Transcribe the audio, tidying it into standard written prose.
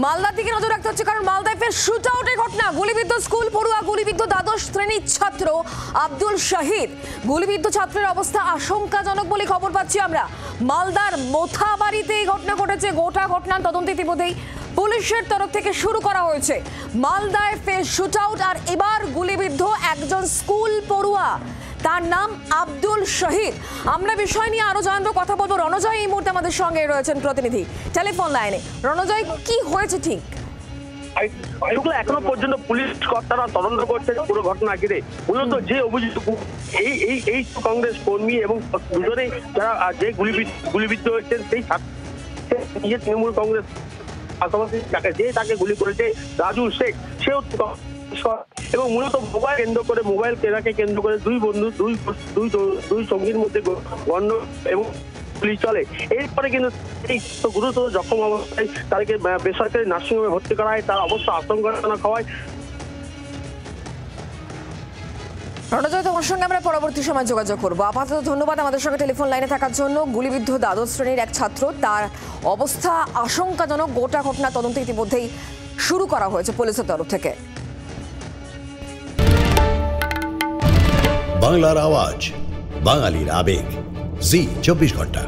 মালদার দিকে নজর রাখতে হচ্ছে, কারণ মালদায় ফের শুট আউটের ঘটনা। গুলিবিদ্ধ স্কুল পড়ুয়া, গুলিবিদ্ধ দ্বাদশ শ্রেণীর ছাত্র আব্দুল শাহিদ। গুলিবিদ্ধ ছাত্রের অবস্থা আশঙ্কাজনক বলে খবর পাচ্ছি আমরা। মালদার মোথাবাড়িতে এই ঘটনা ঘটেছে। গোটা ঘটনার তদন্ত ইতিমধ্যেই পুলিশের তরফ থেকে শুরু করা হয়েছে। মালদায় ফের শুট আউট, আর এবার গুলিবিদ্ধ একজন স্কুল পড়ুয়া, তার নাম আব্দুল শাহিদ। আমরা বিষয় নিয়ে আরো জানবো, কথা বলবো। রণজয় এই মুহূর্তে আমাদের সঙ্গে রয়েছেন প্রতিনিধি টেলিফোন লাইনে। রণজয়, কি হয়েছে ঠিক? এখনো পর্যন্ত পুলিশ কর্তারা তদন্ত করছে পুরো ঘটনা ঘিরে। মূলত যে অভিযুক্ত এই কংগ্রেস কর্মী এবং দুজনেই যারা যে গুলিবিদ্ধ হয়েছেন সেই নিজের তৃণমূল কংগ্রেস পাশাপাশি তাকে গুলি করেছে রাজু শেখ, সেও এবং মূলত মোবাইল কেনাকে কেন্দ্র করে দুই বন্ধু দুই সঙ্গীর মধ্যে গন্ড এবং গুলি চলে। এরপরে কিন্তু গুরুতর জখম অবস্থায় তাদেরকে বেসরকারি নার্সিংহোমে ভর্তি করা হয়। তার অবস্থা আশঙ্কাজনক হওয়ায়। রণজয়, তোমার সঙ্গে আমরা পরবর্তী সময় যোগাযোগ করবো। আপাতত ধন্যবাদ আমাদের সঙ্গে টেলিফোন লাইনে থাকার জন্য। গুলিবিদ্ধ দ্বাদশ শ্রেণীর এক ছাত্র, তার অবস্থা আশঙ্কাজনক। গোটা ঘটনা তদন্ত ইতিমধ্যেই শুরু করা হয়েছে পুলিশের তরফ থেকে। বাংলার আওয়াজ, বাঙালির আবেগ, জি 24 ঘন্টা।